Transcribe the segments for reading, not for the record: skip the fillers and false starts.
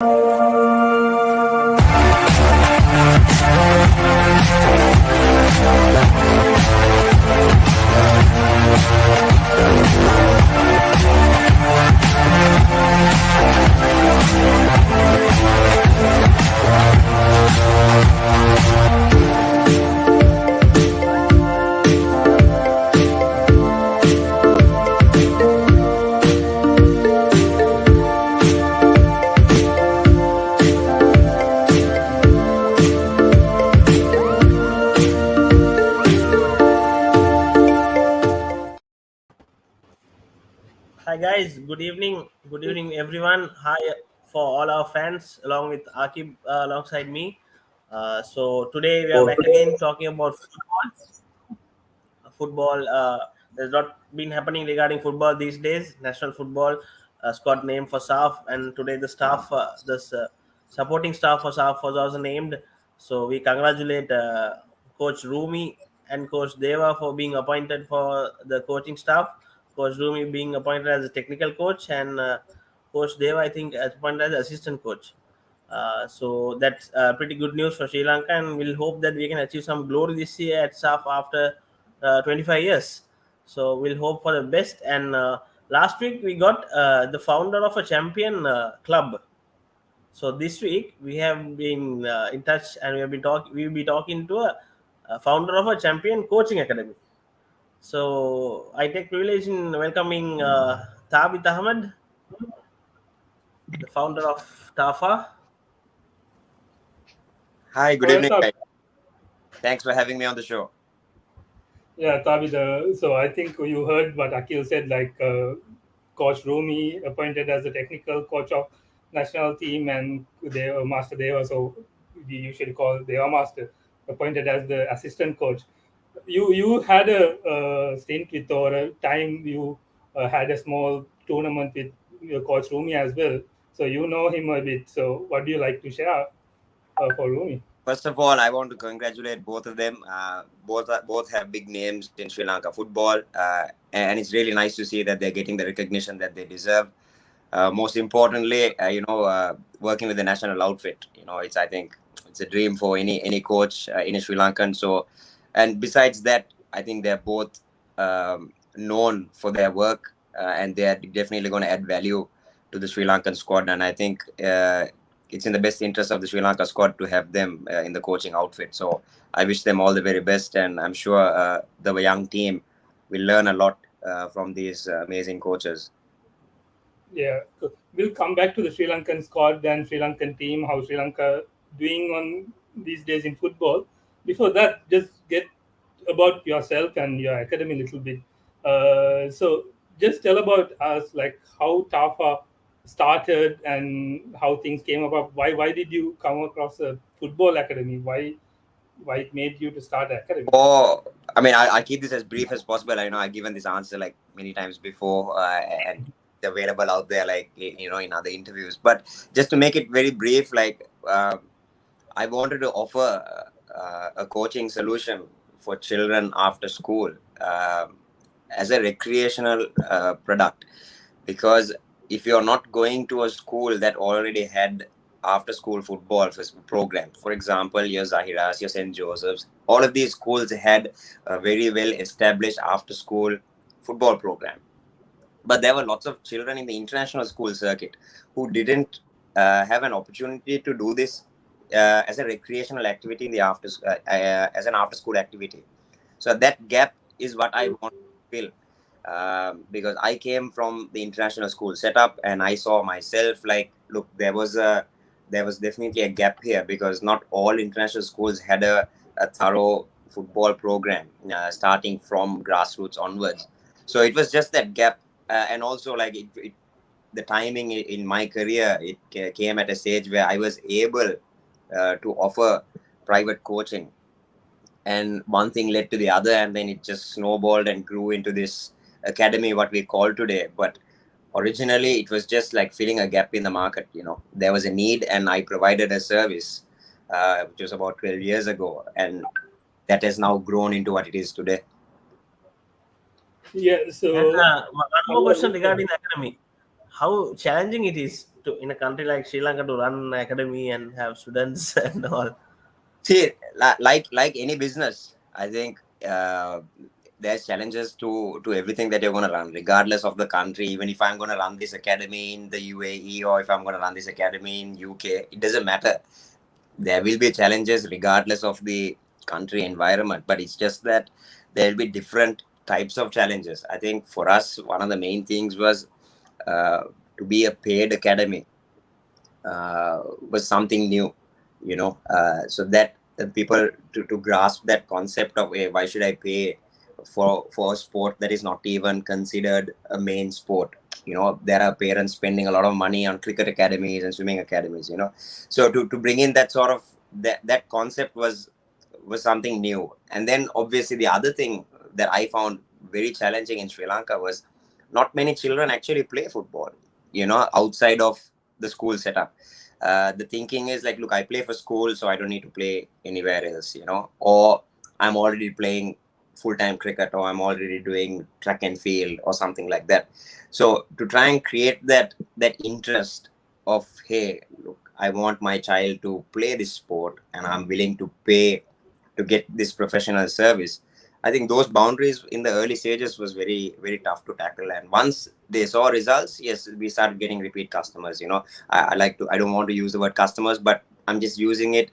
Hi guys, good evening. Good evening everyone. Hi for all our fans along with Akib alongside me. So today we are back again talking about football. There's not been happening regarding football these days. National football squad named for SAF, and today the staff, this supporting staff for SAF was also named. So we congratulate Coach Rumi and Coach Deva for being appointed for the coaching staff. Coach Rumi being appointed as a technical coach, and Coach Deva, I think, appointed as assistant coach. So that's pretty good news for Sri Lanka, and we'll hope that we can achieve some glory this year at SAF after 25 years. So we'll hope for the best. And last week we got the founder of a champion club. So this week we have been in touch, and we have been talking. We'll be talking to a founder of a champion coaching academy. So I take privilege in welcoming Thabit Ahamed, the founder of TAFA. Hi, good Well, evening, guys. Thanks for having me on the show. Yeah, Thabit, so I think you heard what Akil said, Coach Rumi appointed as the technical coach of national team, and Master Deva, so we usually call Deva Master, appointed as the assistant coach. You had a stint with, or a time you had a small tournament with your Coach Rumi as well. So you know him a bit. So what do you like to share for Rumi? First of all, I want to congratulate both of them. Both have big names in Sri Lanka football, and it's really nice to see that they're getting the recognition that they deserve. Most importantly, working with the national outfit, I think it's a dream for any coach in Sri Lankan. So, and besides that, I think they're both known for their work, and they are definitely going to add value to the Sri Lankan squad. And I think it's in the best interest of the Sri Lanka squad to have them in the coaching outfit. So I wish them all the very best, and I'm sure the young team will learn a lot from these amazing coaches. Yeah, so we'll come back to the Sri Lankan squad and Sri Lankan team, how Sri Lanka doing on these days in football. Before that, just get about yourself and your academy a little bit. So just tell about us, like how TAFA started and how things came about. Why did you come across a football academy? Why it made you to start an academy? Oh, I mean, I keep this as brief as possible. I know I've given this answer like many times before, and it's available out there, like in other interviews. But just to make it very brief, I wanted to offer a coaching solution for children after school as a recreational product, because if you're not going to a school that already had after school football program, for example, your Zahiras, your St. Joseph's, all of these schools had a very well established after school football program. But there were lots of children in the international school circuit who didn't have an opportunity to do this as a recreational activity in the as an after school activity. So that gap is what I want to fill. Because I came from the international school setup, and I saw myself like, look, there was definitely a gap here, because not all international schools had a thorough football program starting from grassroots onwards. So it was just that gap, and also like the timing in my career, it came at a stage where I was able to offer private coaching, and one thing led to the other, and then it just snowballed and grew into this academy, what we call today. But originally it was just like filling a gap in the market. There was a need, and I provided a service, which was about 12 years ago, and that has now grown into what it is today. Yeah, so And one more question regarding the academy: how challenging it is to in a country like Sri Lanka to run an academy and have students and all? See, like any business, I think there's challenges to everything that you're going to run, regardless of the country. Even if I'm going to run this academy in the UAE or if I'm going to run this academy in UK, it doesn't matter. There will be challenges regardless of the country environment, but it's just that there will be different types of challenges. I think for us, one of the main things was uh, to be a paid academy was something new, so that the people to grasp that concept of, hey, why should I pay for a sport that is not even considered a main sport. There are parents spending a lot of money on cricket academies and swimming academies. So to bring in that sort of that concept was something new. And then obviously the other thing that I found very challenging in Sri Lanka was not many children actually play football, outside of the school setup. The thinking is like, look, I play for school, so I don't need to play anywhere else, or I'm already playing full-time cricket, or I'm already doing track and field or something like that. So to try and create that interest of, hey, look, I want my child to play this sport and I'm willing to pay to get this professional service. I think those boundaries in the early stages was very, very tough to tackle. And once they saw results, yes, we started getting repeat customers. I don't want to use the word customers, but I'm just using it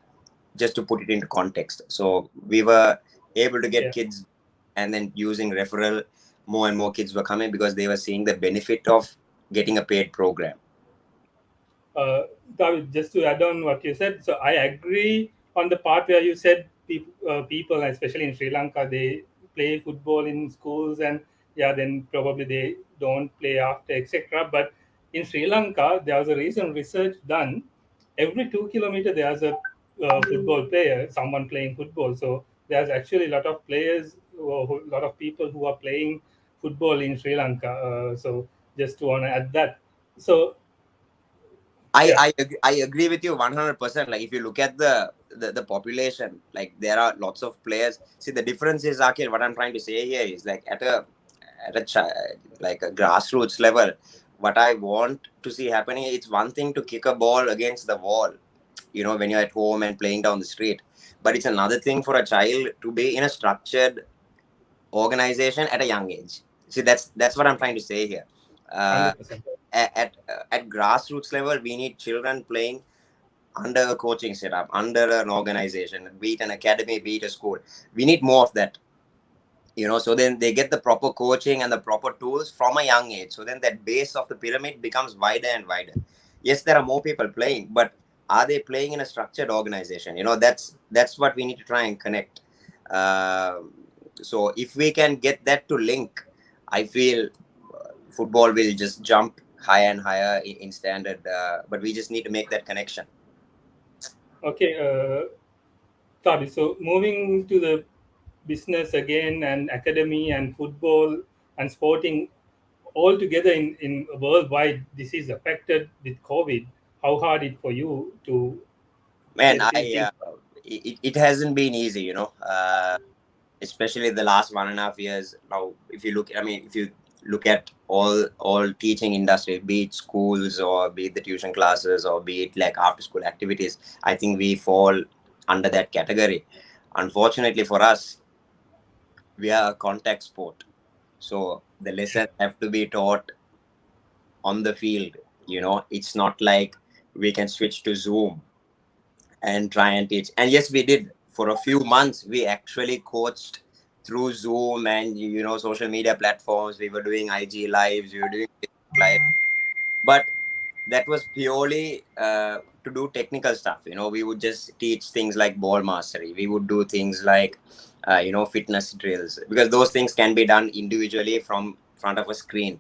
just to put it into context. So we were able to get Yeah. kids, and then using referral, more and more kids were coming because they were seeing the benefit of getting a paid program. David, just to add on what you said, so I agree on the part where you said people, especially in Sri Lanka, they play football in schools, and yeah, then probably they don't play after, etc. But in Sri Lanka, there was a recent research done. Every 2 kilometers, there's a football player, someone playing football. So there's actually a lot of players, a lot of people who are playing football in Sri Lanka. So just to want to add that. So yeah. I agree with you 100%. Like if you look at the population, like there are lots of players. See, the difference is, Akhil, what I'm trying to say here is like at like a grassroots level, what I want to see happening, it's one thing to kick a ball against the wall, when you're at home and playing down the street, but it's another thing for a child to be in a structured organization at a young age. See, that's what I'm trying to say here. Uh, 100%. at grassroots level, we need children playing under a coaching setup, under an organization, be it an academy, be it a school. We need more of that, so then they get the proper coaching and the proper tools from a young age. So then that base of the pyramid becomes wider and wider. Yes, there are more people playing, but are they playing in a structured organization? That's what we need to try and connect. So if we can get that to link, I feel football will just jump higher and higher in standard. But we just need to make that connection. Okay, Tabi, so moving to the business again, and academy and football and sporting all together in worldwide, this is affected with COVID. How hard it for you to Man, get these things? it hasn't been easy, especially the last 1.5 years. Now, if you look at all teaching industry, be it schools or be it the tuition classes or be it like after school activities, I think we fall under that category. Unfortunately for us, we are a contact sport, so the lessons have to be taught on the field. It's not like we can switch to Zoom and try and teach. And yes, we did for a few months. We actually coached through Zoom and social media platforms. We were doing IG lives, we were doing Facebook live, but that was purely to do technical stuff. We would just teach things like ball mastery. We would do things like fitness drills, because those things can be done individually from front of a screen.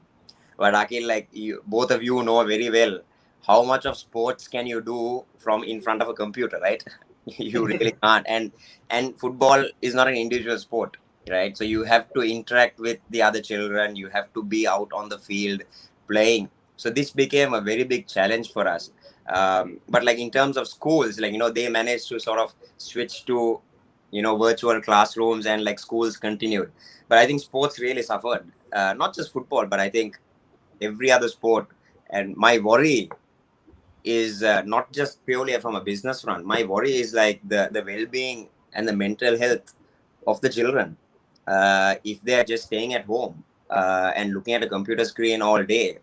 But Akil, like both of you know very well, how much of sports can you do from in front of a computer, right? You really can't. And football is not an individual sport, right? So you have to interact with the other children. You have to be out on the field playing. So this became a very big challenge for us. But like in terms of schools, like they managed to sort of switch to virtual classrooms, and like schools continued. But I think sports really suffered. Not just football, but I think every other sport. And my worry is not just purely from a business front. My worry is like the well-being and the mental health of the children. If they are just staying at home and looking at a computer screen all day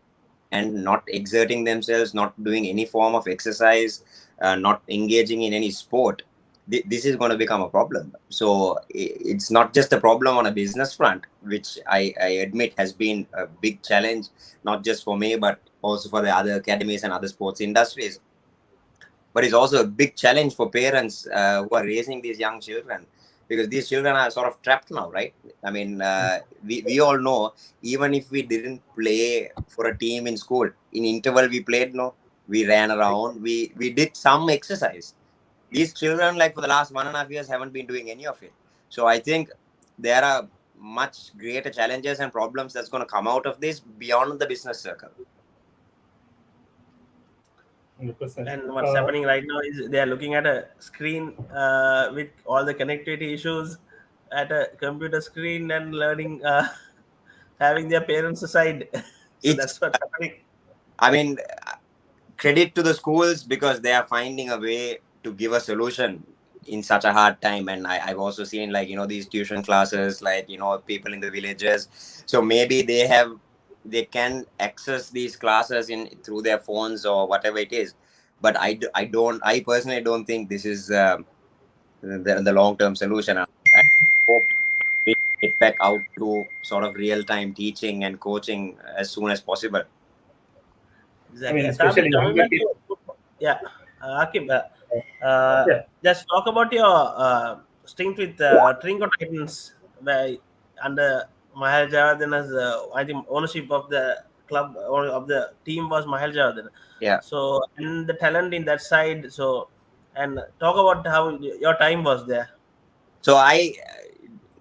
and not exerting themselves, not doing any form of exercise, not engaging in any sport, this is going to become a problem. So it's not just a problem on a business front, which I admit has been a big challenge, not just for me, but also for the other academies and other sports industries. But it's also a big challenge for parents who are raising these young children, because these children are sort of trapped now, right? I mean, we all know, even if we didn't play for a team in school, in interval we played, no, we ran around, we did some exercise. These children, like for the last 1.5 years, haven't been doing any of it. So I think there are much greater challenges and problems that's going to come out of this beyond the business circle. 100%. And what's happening right now is they are looking at a screen with all the connectivity issues at a computer screen and learning, having their parents aside. So It's, that's what's happening. I mean, credit to the schools, because they are finding a way to give a solution in such a hard time. And I've also seen, like, these tuition classes, like, people in the villages. So maybe they can access these classes in through their phones or whatever it is. But I personally don't think this is the long-term solution. I hope we get back out to sort of real-time teaching and coaching as soon as possible. I mean, Exactly. Thabit, especially coming younger back kids. to football. Yeah, Akib, Yeah. just talk about your stint with Trinco Titans, where under Mahal Javadin as I think ownership of the club or of the team was Mahal Javadin. Yeah. So and the talent in that side. So and talk about how your time was there. So I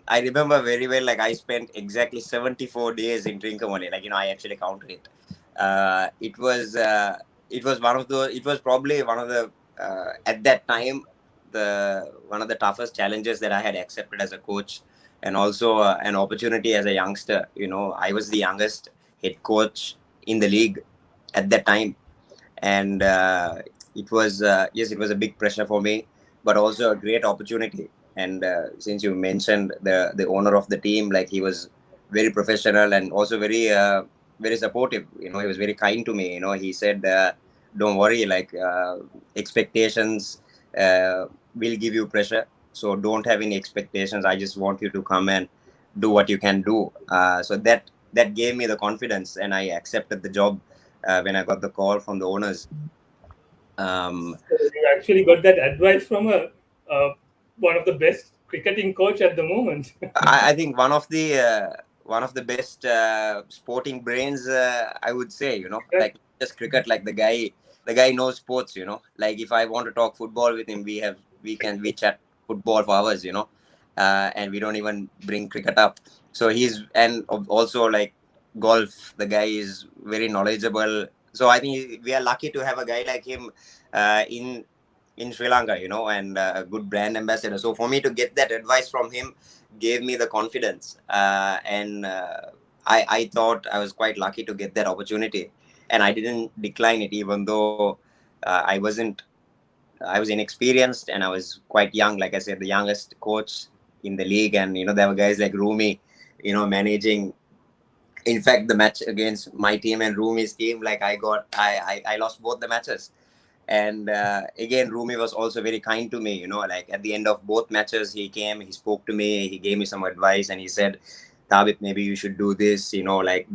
remember very well. Like, I spent exactly 74 days in Trincomalee. Like, I actually counted it. It was one of the. It was probably one of the at that time, the one of the toughest challenges that I had accepted as a coach, and also an opportunity as a youngster. I was the youngest head coach in the league at that time, and it was yes, it was a big pressure for me, but also a great opportunity. And since you mentioned the owner of the team, like, he was very professional and also very supportive. He was very kind to me. He said, don't worry, like, expectations will give you pressure, so don't have any expectations. I just want you to come and do what you can do. So that gave me the confidence, and I accepted the job when I got the call from the owners. So you actually got that advice from uh, one of the best cricketing coach at the moment. I think one of the best sporting brains, I would say. Yeah. Like, just cricket. Like, the guy knows sports. Like, if I want to talk football with him, we chat football for hours. And we don't even bring cricket up. So also, like, golf. The guy is very knowledgeable. So I think we are lucky to have a guy like him in Sri Lanka, and a good brand ambassador. So for me to get that advice from him gave me the confidence, and I thought I was quite lucky to get that opportunity, and I didn't decline it, even though I was inexperienced and I was quite young. Like I said, the youngest coach in the league, and there were guys like Rumi, managing. In fact, the match against my team and Rumi's team, like, I lost both the matches. And again, Rumi was also very kind to me. Like, at the end of both matches, he came, he spoke to me, he gave me some advice, and he said, Thabit, maybe you should do this. Like,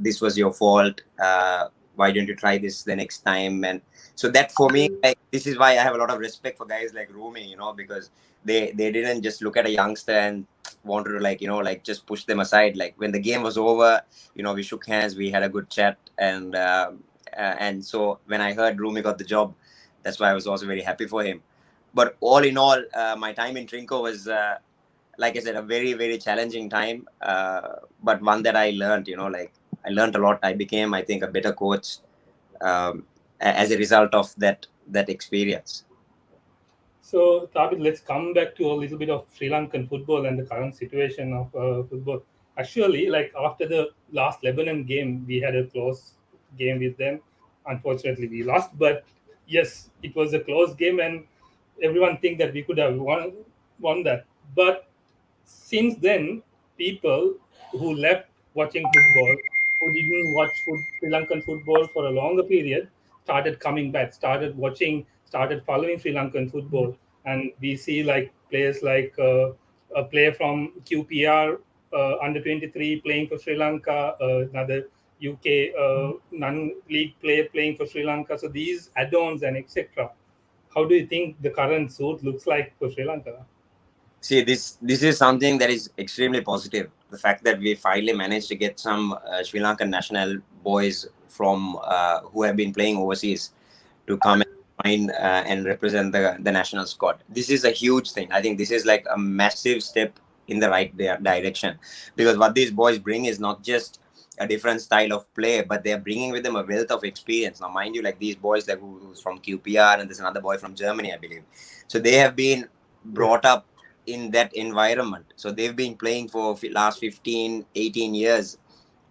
this was your fault. Why don't you try this the next time? And so that, for me, like, this is why I have a lot of respect for guys like Rumi. Because they didn't just look at a youngster and wanted to, like, like, just push them aside. Like, when the game was over, we shook hands, we had a good chat, and so when I heard Rumi got the job, that's why I was also very happy for him. But all in all, my time in Trinco was, like I said, a very, very challenging time, but one that I learned. Like, I learned a lot. I became, I think, a better coach as a result of that experience. So, Thabit, let's come back to a little bit of Sri Lankan football and the current situation of football. Actually, like after the last Lebanon game, we had a close game with them. Unfortunately, we lost. But yes, it was a close game, and everyone think that we could have won that. But since then, people who left watching football, who didn't watch Sri Lankan football for a longer period, started coming back, started watching, started following Sri Lankan football, and we see like players like a player from QPR under 23 playing for Sri Lanka, another UK non-league player playing for Sri Lanka. So these add-ons and etc. How do you think the current suit looks like for Sri Lanka? See, this is something that is extremely positive. The fact that we finally managed to get some Sri Lankan national boys from who have been playing overseas to come and join and represent the national squad. This is a huge thing. I think this is like a massive step in the right direction, because what these boys bring is not just a different style of play, but they're bringing with them a wealth of experience. Now, mind you, like these boys, like who's from QPR, and there's another boy from Germany, I believe. So they have been brought up in that environment. So they've been playing for last 15, 18 years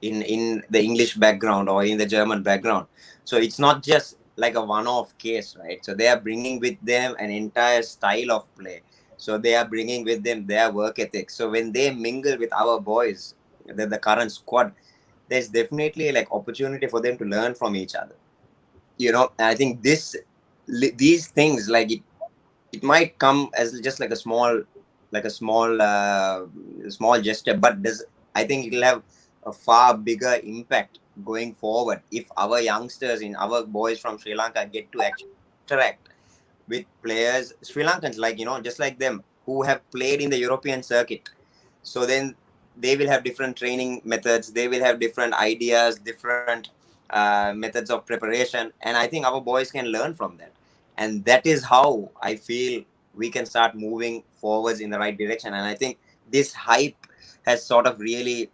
in the English background or in the German background. So it's not just like a one-off case, right? So they are bringing with them an entire style of play. So they are bringing with them their work ethic. So when they mingle with our boys, the current squad, there's definitely like opportunity for them to learn from each other. And I think these things, like it might come as just like a small gesture, but does I think it'll have a far bigger impact going forward if our youngsters in our boys from Sri Lanka get to actually interact with players, Sri Lankans, like just like them, who have played in the European circuit. So then they will have different training methods, they will have different ideas, different methods of preparation, and I think our boys can learn from that. And that is how I feel we can start moving forwards in the right direction. And I think this hype has sort of really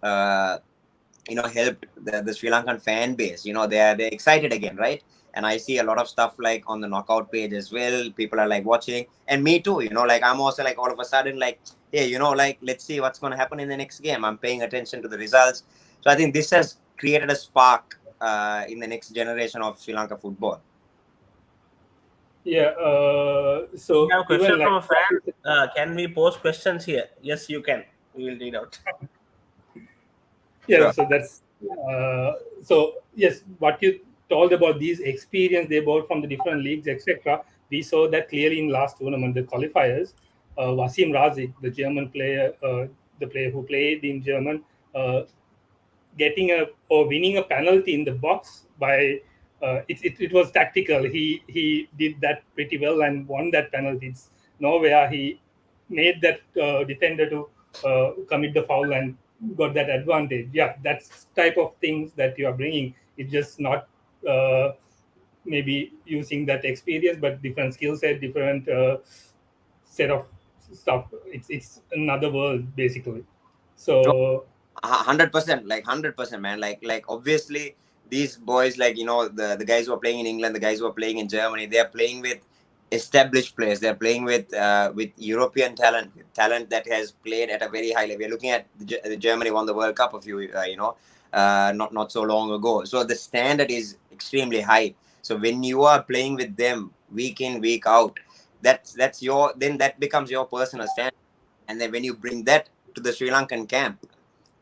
helped the Sri Lankan fan base. They're excited again, right? And I see a lot of stuff like on the knockout page as well. People are like watching, and me too. Like I'm also like all of a sudden like, hey, like let's see what's going to happen in the next game. I'm paying attention to the results. So I think this has created a spark in the next generation of Sri Lanka football. Yeah. We So have a question even from like a fan. Can we post questions here? Yes, you can. We will read out. yeah. Sure. So that's so yes. What you told about these experience they brought from the different leagues, etc. We saw that clearly in last tournament, the qualifiers. Wasim Razik, the German player, the player who played in German, uh, getting a or winning a penalty in the box by it was tactical. He did that pretty well and won that penalty. It's nowhere he made that defender to commit the foul and got that advantage. Yeah, that's type of things that you are bringing. It's just not maybe using that experience, but different skill set, different set of stuff. It's another world basically. No, So 100%, like 100%, man. Like obviously these boys, like the guys who are playing in England, the guys who are playing in Germany, they are playing with established players. They're playing with European talent, with talent that has played at a very high level. We're looking at the Germany won the World Cup a few not so long ago. So the standard is extremely high. So when you are playing with them week in week out, that's your then that becomes your personal standard. And then when you bring that to the Sri Lankan camp,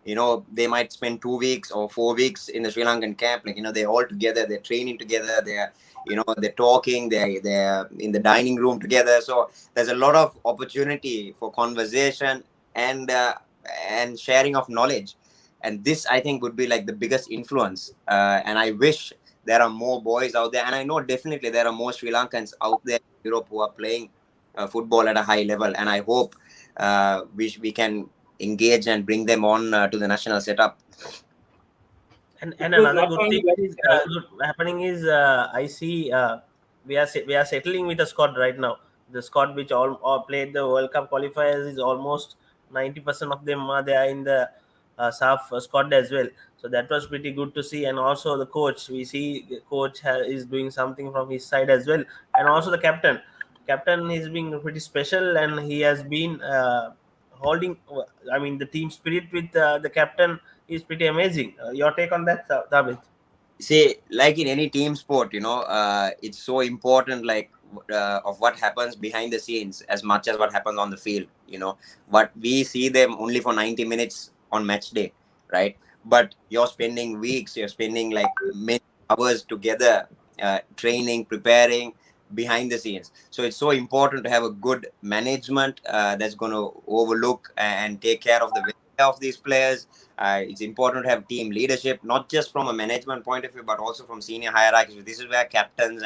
they might spend 2 weeks or 4 weeks in the Sri Lankan camp. Like, they're all together, they're training together, they're talking, they're in the dining room together. So there's a lot of opportunity for conversation and sharing of knowledge. And this, I think, would be like the biggest influence. And I wish there are more boys out there. And I know definitely there are more Sri Lankans out there in Europe who are playing football at a high level. And I hope we can engage and bring them on to the national setup. And because another not good only thing that, is good happening is I see we are settling with a squad right now. The squad which all played the World Cup qualifiers is almost 90% of them are there in the SAF squad as well. So that was pretty good to see. And also the coach, we see the coach is doing something from his side as well. And also the captain. Captain is being pretty special, and he has been holding. I mean, the team spirit with the captain is pretty amazing. Your take on that, Thabit? See, like in any team sport, it's so important, like of what happens behind the scenes as much as what happens on the field. What we see them only for 90 minutes on match day, right? But you're spending weeks, you're spending like many hours together, training, preparing behind the scenes. So it's so important to have a good management that's going to overlook and take care of the welfare of these players. It's important to have team leadership, not just from a management point of view, but also from senior hierarchies. This is where captains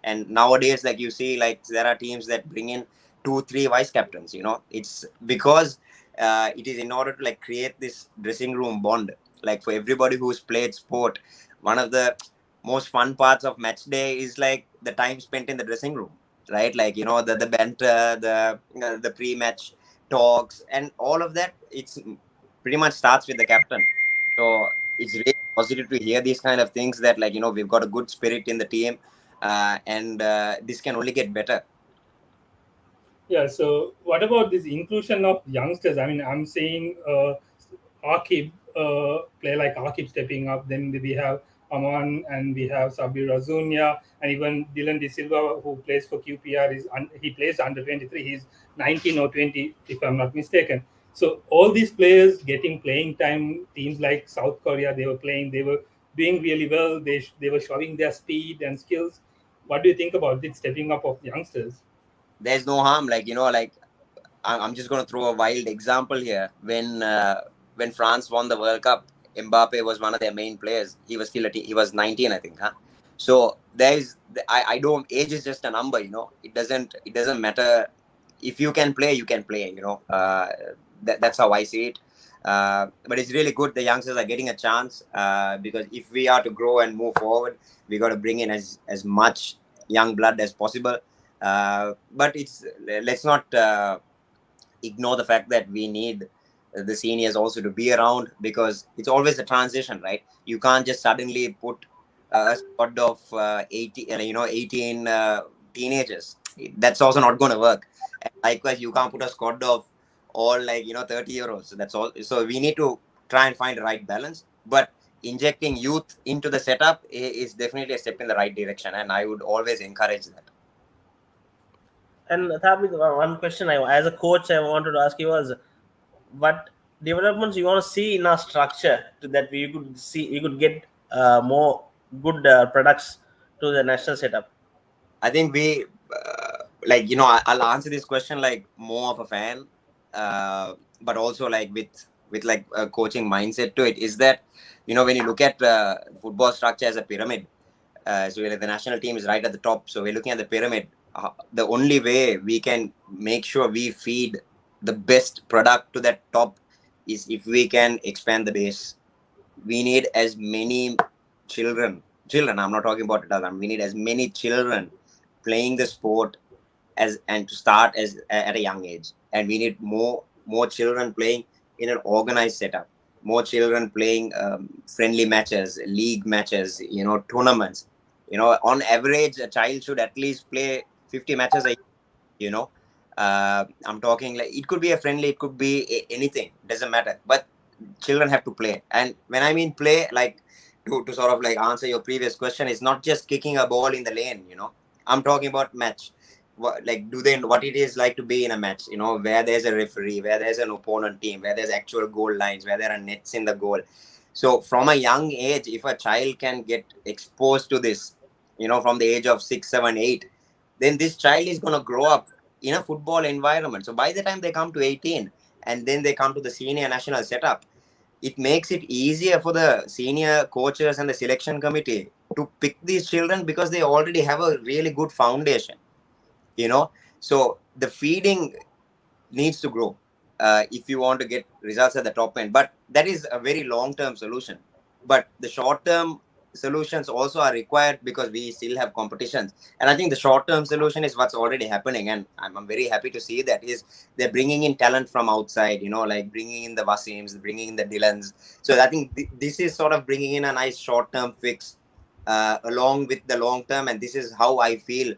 and nowadays, like you see, like there are teams that bring in 2, 3 vice captains. It's because it is in order to like create this dressing room bond. Like for everybody who's played sport, one of the most fun parts of match day is like the time spent in the dressing room, right? Like the banter, the pre-match talks, and all of that. It's pretty much starts with the captain. So it's really positive to hear these kind of things that like we've got a good spirit in the team, and this can only get better. Yeah. So, what about this inclusion of youngsters? I mean, I'm seeing Akib, play like Akib stepping up. Then we have Aman and we have Sabir Razunia and even Dylan De Silva who plays for QPR. He plays under 23. He's 19 or 20 if I'm not mistaken. So all these players getting playing time. Teams like South Korea, they were playing. They were doing really well. They were showing their speed and skills. What do you think about this stepping up of youngsters? There's no harm, like like I'm just going to throw a wild example here. When France won the World Cup, Mbappe was one of their main players. He was still he was 19, I think, huh? So there's I don't, age is just a number. It doesn't matter. If you can play, you can play. That's how I see it. But it's really good the youngsters are getting a chance, because if we are to grow and move forward, we got to bring in as much young blood as possible. But let's not ignore the fact that we need the seniors also to be around, because it's always a transition, right? You can't just suddenly put a squad of 18 teenagers. That's also not going to work. And likewise, you can't put a squad of all like 30-year-olds. So that's all. So we need to try and find the right balance. But injecting youth into the setup is definitely a step in the right direction, and I would always encourage that. And Thabit, one question as a coach, I wanted to ask you was, what developments you want to see in our structure to that we could get more good products to the national setup. I think we like I'll answer this question like more of a fan, but also like with like a coaching mindset to it. Is that when you look at football structure as a pyramid, so like the national team is right at the top. So we're looking at the pyramid. The only way we can make sure we feed the best product to that top is if we can expand the base. We need as many children. I'm not talking about adults. We need as many children playing the sport as and to start as at a young age, and we need more children playing in an organized setup, more children playing friendly matches, league matches, tournaments. On average a child should at least play 50 matches a year. you know I'm talking like it could be a friendly, it could be anything, doesn't matter, but children have to play. And when I mean play, like to sort of like answer your previous question, it's not just kicking a ball in the lane. I'm talking about match. Like do they what it is like to be in a match, where there's a referee, where there's an opponent team, where there's actual goal lines, where there are nets in the goal. So from a young age, if a child can get exposed to this, from the age of 6, 7, 8, then this child is going to grow up in a football environment. So by the time they come to 18 and then they come to the senior national setup, it makes it easier for the senior coaches and the selection committee to pick these children, because they already have a really good foundation. you know so the feeding needs to grow, if you want to get results at the top end. But that is a very long term solution. But the short term solutions also are required, because we still have competitions. And I think the short term solution is what's already happening, and I'm very happy to see that is they're bringing in talent from outside, like bringing in the Wasims, bringing in the Dylans. So I think this is sort of bringing in a nice short term fix, along with the long term, and this is how I feel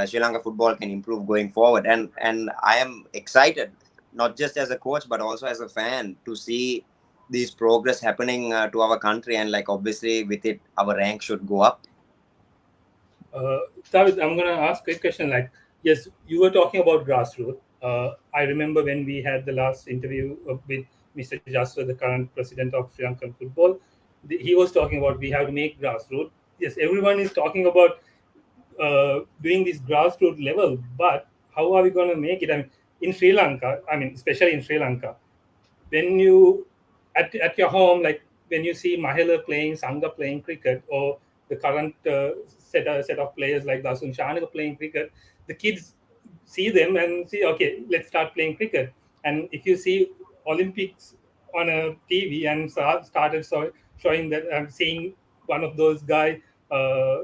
Sri Lanka football can improve going forward. And I am excited, not just as a coach but also as a fan, to see these progress happening to our country, and like obviously with it our rank should go up. Thabit, I'm going to ask a question. Like, yes, you were talking about grassroots. I remember when we had the last interview with Mr. Jasper, the current president of Sri Lankan football. He was talking about we have to make grassroots. Yes, everyone is talking about doing this grassroots level, but how are we going to make it? I mean, in Sri Lanka, I mean, especially in Sri Lanka, when you at your home, like when you see Mahela playing, Sangha playing cricket, or the current set of players like Dasun Shanaka playing cricket, the kids see them and see, okay, let's start playing cricket. And if you see Olympics on a TV and started showing that, I'm seeing one of those guys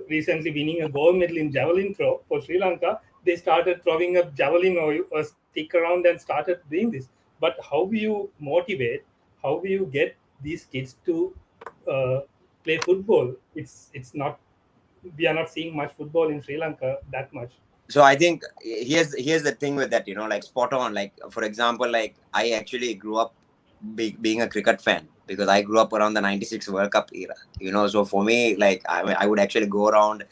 recently winning a gold medal in javelin throw for Sri Lanka. They started throwing a javelin or stick around and started doing this. But how do you motivate? How do you get these kids to uh, play football? It's not, we are not seeing much football in Sri Lanka that much. So I think here's the thing with that, like spot on. Like for example, like I actually grew up being a cricket fan because I grew up around the '96 World Cup era. So for me, like I would actually go around,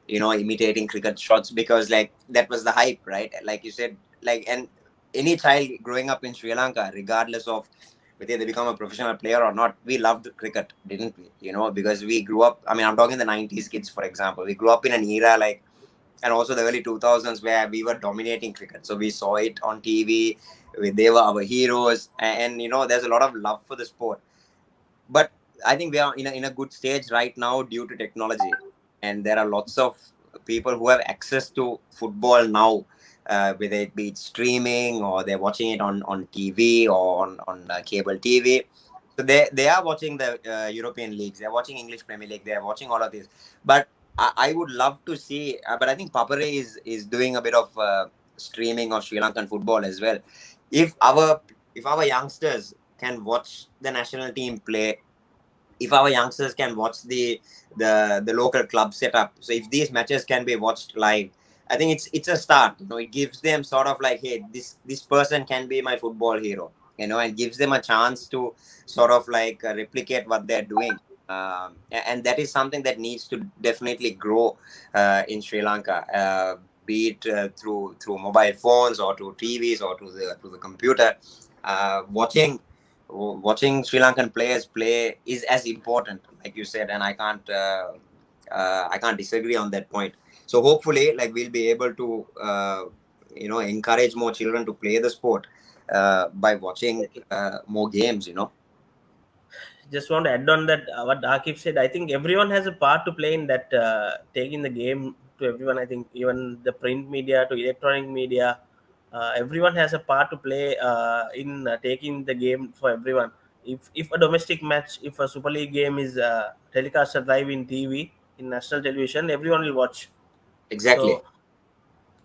imitating cricket shots because like that was the hype, right? Like you said, like, and any child growing up in Sri Lanka, regardless of whether they become a professional player or not, we loved cricket, didn't we? Because we grew up. I mean, I'm talking the '90s kids, for example. We grew up in an era like, and also the early 2000s where we were dominating cricket. So we saw it on TV. They were our heroes, and there's a lot of love for the sport. But I think we are in a good stage right now due to technology, and there are lots of people who have access to football now, whether it be streaming or they're watching it on TV or on cable TV. So they are watching the European leagues, they're watching English Premier League, they're watching all of this. But I would love to see, but I think Papare is doing a bit of streaming of Sri Lankan football as well. If our youngsters can watch the national team play, if our youngsters can watch the local club setup, so if these matches can be watched live, I think it's a start. It gives them sort of like, hey, this person can be my football hero, and gives them a chance to sort of like replicate what they're doing. And that is something that needs to definitely grow in Sri Lanka, be it through mobile phones or to TVs or to the computer. Watching Sri Lankan players play is as important, like you said, and I can't disagree on that point. So hopefully, like we'll be able to encourage more children to play the sport by watching more games. Just want to add on that what Akif said. I think everyone has a part to play in that, taking the game to everyone. I think even the print media to electronic media, everyone has a part to play in taking the game for everyone. If a domestic match, if a Super League game is telecasted live in TV, in national television, everyone will watch. Exactly. So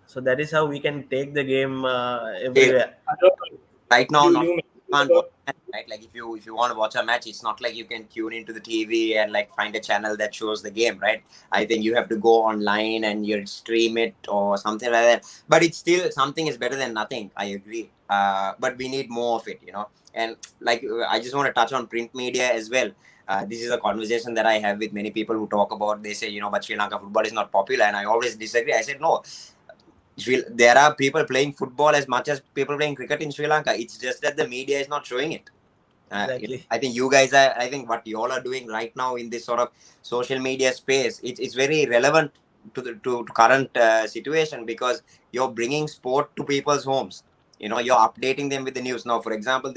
so that is how we can take the game Eh, everywhere. I don't know. Right now, You not you mentioned can't watch about, match, right? Like if you want to watch a match, it's not like you can tune into the TV and like find a channel that shows the game, right? I think you have to go online and you stream it or something like that. But it's still, something is better than nothing. I agree. But we need more of it. And like I just want to touch on print media as well. This is a conversation that I have with many people who talk about. They say, but Sri Lanka football is not popular, and I always disagree. I said no. There are people playing football as much as people playing cricket in Sri Lanka. It's just that the media is not showing it. Exactly. I think you guys are. I think what you all are doing right now in this sort of social media space, it's very relevant to current situation, because you're bringing sport to people's homes. You're updating them with the news. Now, for example,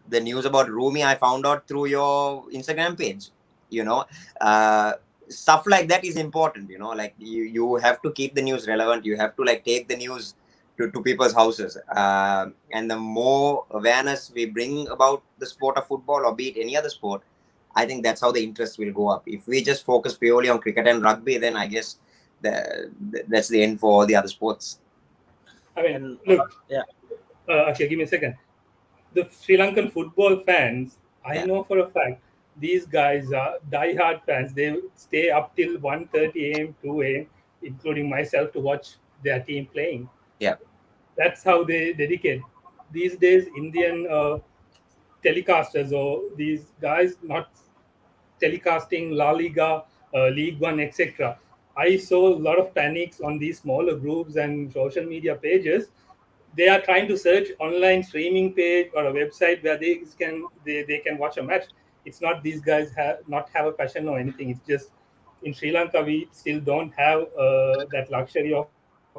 the news about Rumi, I found out through your Instagram page. You know, uh, Stuff like that is important. Like you have to keep the news relevant. You have to like take the news to people's houses. And the more awareness we bring about the sport of football, or be it any other sport, I think that's how the interest will go up. If we just focus purely on cricket and rugby, then I guess that's the end for all the other sports. I mean, And look, yeah, actually, give me a second. The Sri Lankan football fans, I Yeah, know for a fact, these guys are die-hard fans. They stay up till 1:30 a.m., 2 a.m., including myself, to watch their team playing. yeah, That's how they dedicate. These days, Indian telecasters or these guys not telecasting La Liga, League One, etc. I saw a lot of panics on these smaller groups and social media pages. They are trying to search online streaming page or a website where they can watch a match. It's not these guys have not have a passion or anything. It's just in Sri Lanka we still don't have that luxury of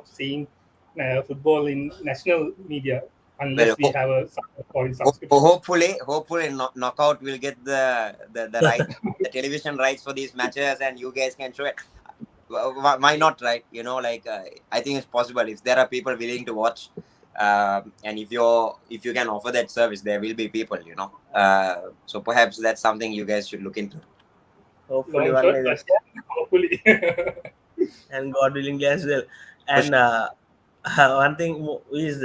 seeing football in national media unless we Well, have a foreign subscription. hopefully, knockout will get the right, the television rights for these matches, and you guys can show it. Why not, right? Like I think it's possible if there are people willing to watch, and if you can offer that service, there will be people. So perhaps that's something you guys should look into. Hopefully Long one shot, day but this, yeah, hopefully. and God willing as well. For And sure. one thing is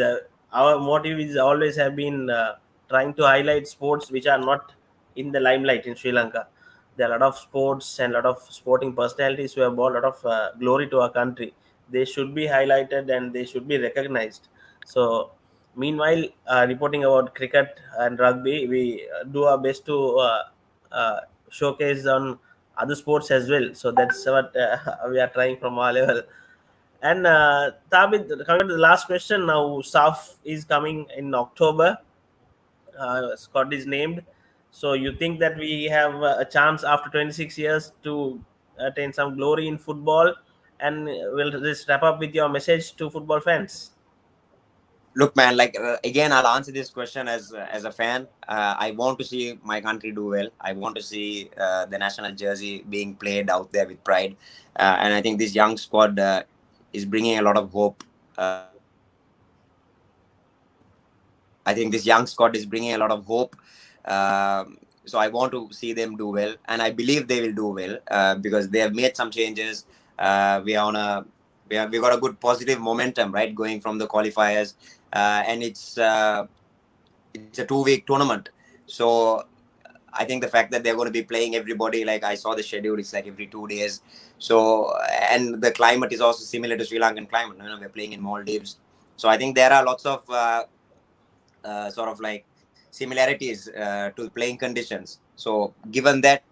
our motive is always have been trying to highlight sports which are not in the limelight in Sri Lanka. There are a lot of sports and a lot of sporting personalities who have brought a lot of glory to our country. They should be highlighted and they should be recognized. So meanwhile, reporting about cricket and rugby, we do our best to uh, showcase on other sports as well. So that's what we are trying from our level. And Thabit, coming to the last question now, SAF is coming in October. Scott is named. So you think that we have a chance after 26 years to attain some glory in football? And will this wrap up with your message to football fans? Look, man, like again, I'll answer this question as a fan. I want to see my country do well. I want to see the national jersey being played out there with pride, and I think this young squad is bringing a lot of hope. I think this young squad is bringing a lot of hope. So I want to see them do well, and I believe they will do well because they have made some changes. We are on a we got a good positive momentum, right, going from the qualifiers, and it's a 2 week tournament. So I think the fact that they're going to be playing everybody, like I saw the schedule, it's like every 2 days. So and the climate is also similar to Sri Lankan climate. We're playing in Maldives, so I think there are lots of sort of like similarities to playing conditions. So given that,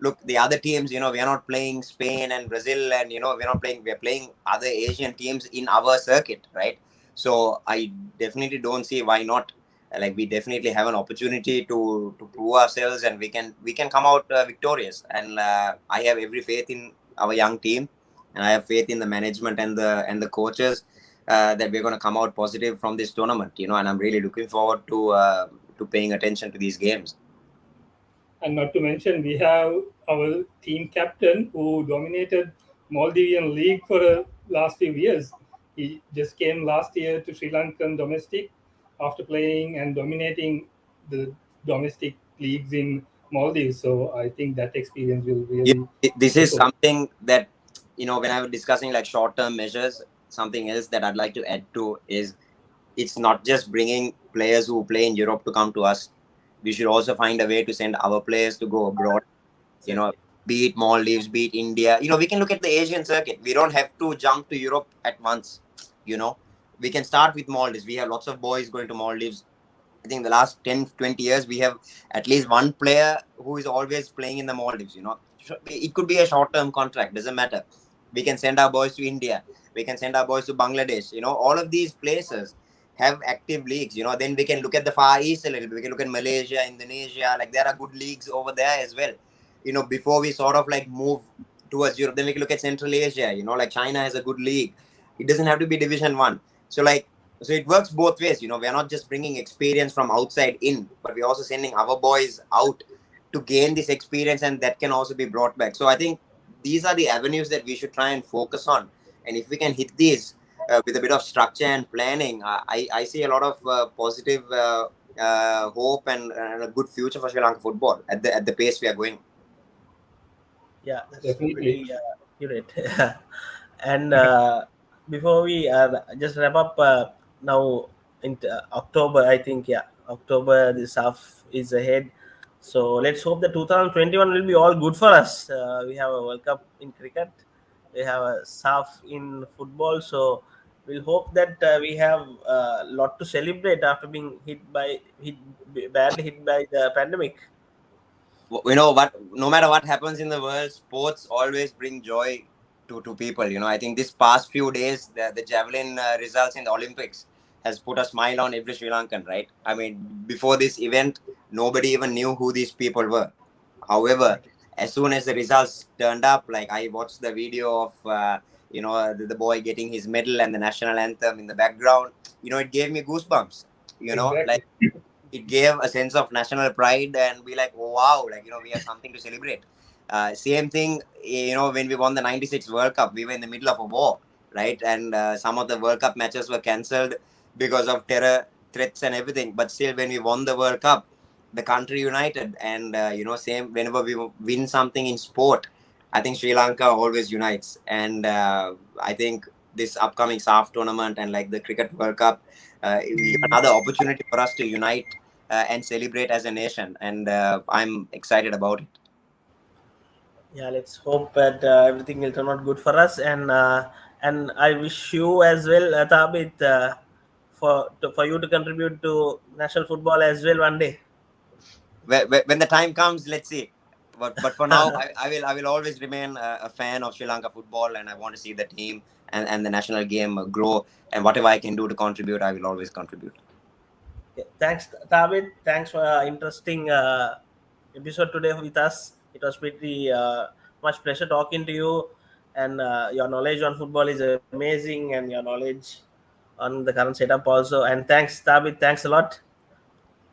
look, the other teams, we are not playing Spain and Brazil, and we're playing other Asian teams in our circuit, right? So I definitely don't see why not. Like we definitely have an opportunity to prove ourselves, and we can come out victorious. And I have every faith in our young team, and I have faith in the management and the coaches that we're going to come out positive from this tournament. And I'm really looking forward to paying attention to these games. And not to mention, we have our team captain who dominated Maldivian league for the last few years. He just came last year to Sri Lankan domestic after playing and dominating the domestic leagues in Maldives. So I think that experience will You, really this is also. something that when I was discussing like short-term measures, something else that I'd like to add to is it's not just bringing players who play in Europe to come to us. We should also find a way to send our players to go abroad. You know, Exactly. be it Maldives, be it India. We can look at the Asian circuit. We don't have to jump to Europe at once. You know, we can start with Maldives. We have lots of boys going to Maldives. I think the last 10, 20 years, we have at least one player who is always playing in the Maldives. It could be a short term contract, doesn't matter. We can send our boys to India. We can send our boys to Bangladesh. All of these places have active leagues. Then we can look at the Far East a little bit. We can look at Malaysia, Indonesia. Like there are good leagues over there as well. Before we sort of like move towards Europe, then we can look at Central Asia. Like China has a good league. It doesn't have to be Division One. So it works both ways. We're not just bringing experience from outside in, but we're also sending our boys out to gain this experience, and that can also be brought back. So I think these are the avenues that we should try and focus on. And if we can hit these with a bit of structure and planning, I see a lot of positive hope and a good future for Sri Lanka football at the pace we are going. Yeah, that's Definitely. pretty accurate. And before we just wrap up now in October, I think, yeah, October, this half is ahead. So let's hope that 2021 will be all good for us. We have a World Cup in cricket, we have a SAF in football. So we'll hope that we have a lot to celebrate after being badly hit by the pandemic. You know what, no matter what happens in the world, sports always bring joy to people. You know, I think this past few days, the javelin results in the Olympics has put a smile on every Sri Lankan, right? I mean, before this event, nobody even knew who these people were. However, Exactly. as soon as the results turned up, like I watched the video of the boy getting his medal and the national anthem in the background, it gave me goosebumps. Exactly. Like it gave a sense of national pride and be like, oh, wow, like, we have something to celebrate. Same thing, when we won the 96 World Cup, we were in the middle of a war, right? And some of the World Cup matches were cancelled because of terror threats and everything. But still, when we won the World Cup, the country united. And, same whenever we win something in sport, I think Sri Lanka always unites. And I think this upcoming SAF tournament and like the Cricket World Cup, will give another opportunity for us to unite and celebrate as a nation. And I'm excited about it. Yeah, let's hope that everything will turn out good for us, and I wish you as well, Thabit, for you to contribute to national football as well one day. When the time comes, let's see. But for now, I will always remain a fan of Sri Lanka football, and I want to see the team and the national game grow. And whatever I can do to contribute, I will always contribute. Okay, thanks, Thabit. Thanks for interesting episode today with us. It was pretty much pleasure talking to you, and your knowledge on football is amazing, and your knowledge on the current setup also. And thanks, Thabit. Thanks a lot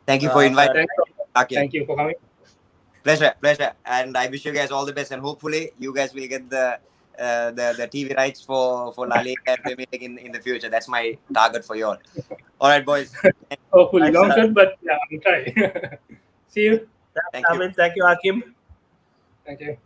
Thank you for for your inviting, Thanks. time. Akil. Thank you for coming. Pleasure. And I wish you guys all the best. And hopefully, you guys will get the TV rights for La Liga and Premier League in the future. That's my target for you all. All right, boys. Hopefully, Thanks, long shot, but yeah, I'll try. See you. thanks, Thank you. Thabit. Thank you, Hakim. Thank you.